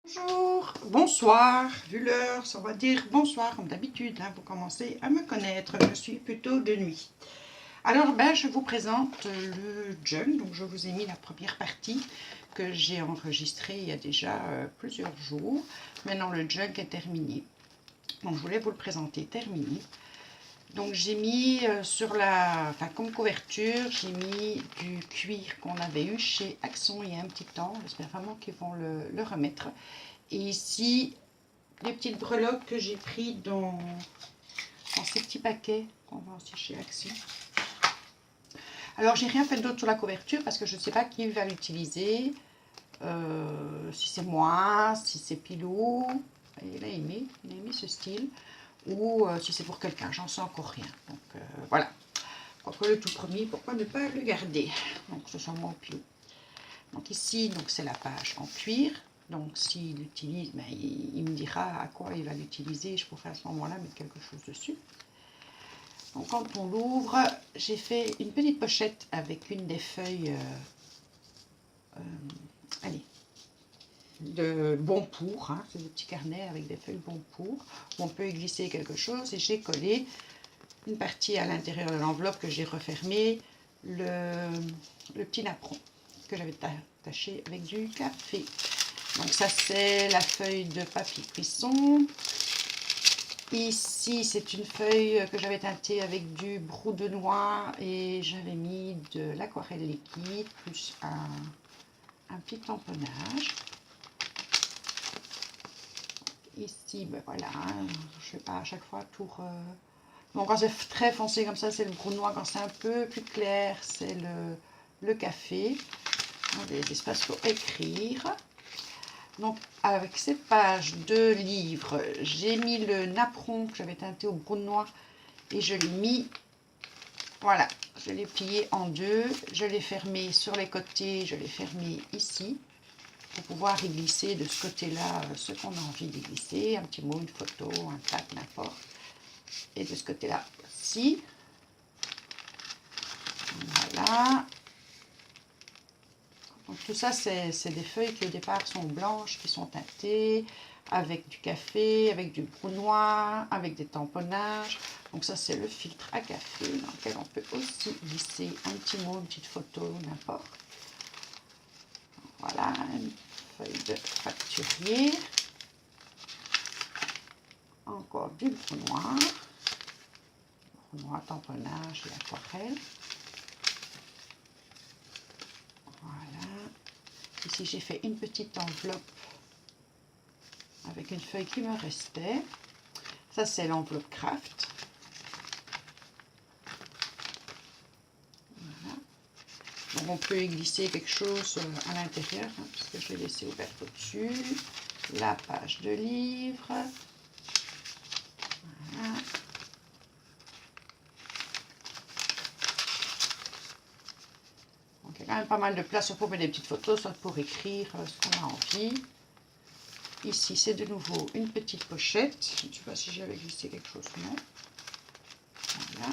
Bonjour, bonsoir, vu l'heure, on va dire bonsoir comme d'habitude, hein, vous commencez à me connaître, je suis plutôt de nuit. Alors je vous présente le jug, donc je vous ai mis la première partie que j'ai enregistrée il y a déjà plusieurs jours. Maintenant le jug est terminé, donc je voulais vous le présenter terminé. Donc j'ai mis comme couverture, j'ai mis du cuir qu'on avait eu chez Axon il y a un petit temps. J'espère vraiment qu'ils vont le remettre. Et ici, les petites breloques que j'ai pris dans ces petits paquets qu'on vend aussi chez Axon. Alors j'ai rien fait d'autre sur la couverture parce que je ne sais pas qui va l'utiliser. Si c'est moi, si c'est Pilou, il a aimé ce style, ou si c'est pour quelqu'un, j'en sais encore rien. Donc voilà. Quoique le tout premier, pourquoi ne pas le garder? Donc ce sont mon Pilou. Donc ici, c'est la page en cuir. Donc s'il l'utilise, il me dira à quoi il va l'utiliser. Je pourrais à ce moment-là mettre quelque chose dessus. Donc quand on l'ouvre, j'ai fait une petite pochette avec une des feuilles de bon pour, hein, c'est des petits carnets avec des feuilles bon pour, où on peut y glisser quelque chose, et j'ai collé une partie à l'intérieur de l'enveloppe que j'ai refermée, le petit napperon que j'avais attaché avec du café. Donc ça c'est la feuille de papier cuisson. Ici c'est une feuille que j'avais teintée avec du brou de noix et j'avais mis de l'aquarelle liquide plus un petit tamponnage. Ici, voilà, je ne fais pas à chaque fois tour. Bon, quand c'est très foncé comme ça, c'est le brou noir. Quand c'est un peu plus clair, c'est le café. Des espaces pour écrire. Donc, avec cette page de livre, j'ai mis le napperon que j'avais teinté au brou noir et je l'ai mis, voilà, je l'ai plié en deux. Je l'ai fermé sur les côtés, je l'ai fermé ici. Pour pouvoir y glisser de ce côté-là ce qu'on a envie d'y glisser, un petit mot, une photo, un tag, n'importe. Et de ce côté-là aussi. Voilà. Donc tout ça, c'est des feuilles qui au départ sont blanches, qui sont teintées, avec du café, avec du brou noir, avec des tamponnages. Donc ça, c'est le filtre à café dans lequel on peut aussi glisser un petit mot, une petite photo, n'importe. Voilà, une feuille de facturier. Encore du brou noir, tamponnage et aquarelle. Voilà. Ici, j'ai fait une petite enveloppe avec une feuille qui me restait. Ça, c'est l'enveloppe craft. Voilà. Donc, on peut y glisser quelque chose à l'intérieur, hein, puisque je l'ai laissé ouverte au-dessus. La page de livre. Voilà. Donc, il y a quand même pas mal de place pour mettre des petites photos, soit pour écrire ce qu'on a envie. Ici, c'est de nouveau une petite pochette. Je ne sais pas si j'avais glissé quelque chose ou non. Voilà.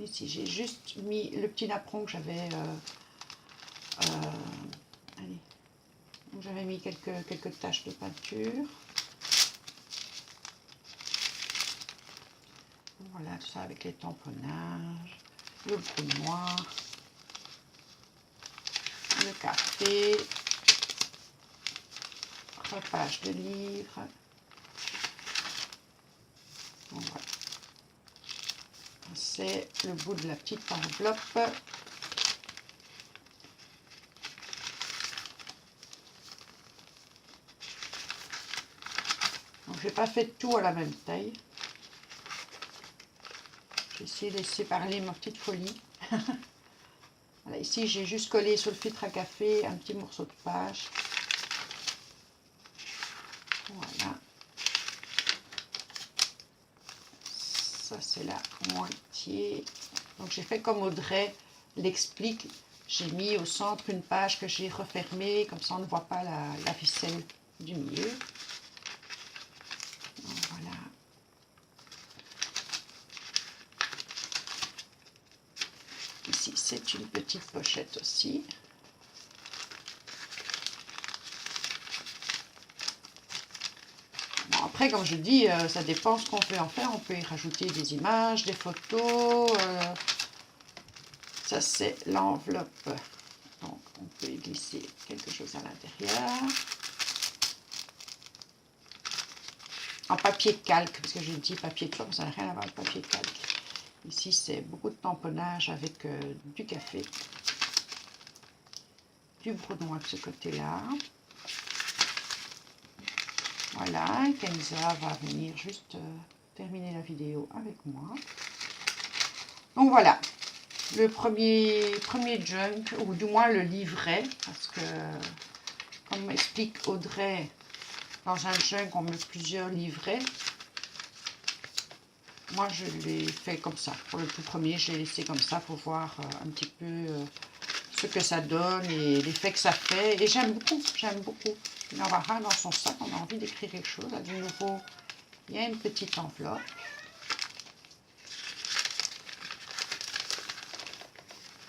Ici, j'ai juste mis le petit napperon que j'avais... j'avais mis quelques taches de peinture. Voilà, tout ça avec les tamponnages, le brou noir, le café, repage de livres. Bon, voilà. C'est le bout de la petite enveloppe. Donc, je n'ai pas fait tout à la même taille. J'ai essayé de séparer ma petite folie. Voilà, ici, j'ai juste collé sur le filtre à café un petit morceau de page. Voilà. Ça, c'est la moitié. Donc, j'ai fait comme Audrey l'explique. J'ai mis au centre une page que j'ai refermée. Comme ça, on ne voit pas la ficelle du milieu. Donc, voilà. Ici, c'est une petite pochette aussi. Après, comme je dis, ça dépend ce qu'on peut en faire. On peut y rajouter des images, des photos. Ça, c'est l'enveloppe. Donc, on peut y glisser quelque chose à l'intérieur. En papier calque, parce que je dis papier de forme, ça n'a rien à voir avec papier calque. Ici, c'est beaucoup de tamponnage avec du café. Du brodoin de ce côté-là. Voilà, Kenza va venir juste terminer la vidéo avec moi. Donc voilà, le premier junk, ou du moins le livret, parce que, comme explique Audrey, dans un junk, on met plusieurs livrets. Moi, je l'ai fait comme ça. Pour le tout premier, je l'ai laissé comme ça pour voir un petit peu ce que ça donne et l'effet que ça fait. Et j'aime beaucoup, j'aime beaucoup. Il y en aura un dans son sac, on a envie d'écrire quelque chose. Là, de nouveau, il y a une petite enveloppe.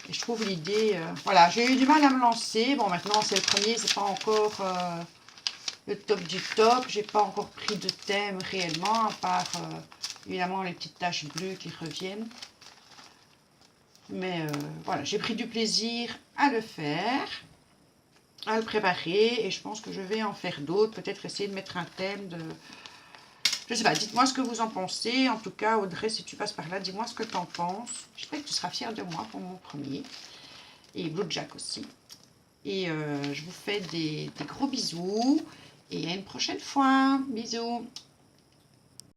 Et je trouve l'idée... voilà, j'ai eu du mal à me lancer. Bon, maintenant, c'est le premier, c'est pas encore le top du top. J'ai pas encore pris de thème réellement, à part, évidemment, les petites taches bleues qui reviennent. Mais voilà, j'ai pris du plaisir à le faire, à le préparer. Et je pense que je vais en faire d'autres. Peut-être essayer de mettre un thème de... Je sais pas, dites-moi ce que vous en pensez. En tout cas, Audrey, si tu passes par là, dis-moi ce que tu en penses. J'espère que tu seras fière de moi pour mon premier. Et Blue Jack aussi. Et je vous fais des gros bisous. Et à une prochaine fois. Bisous.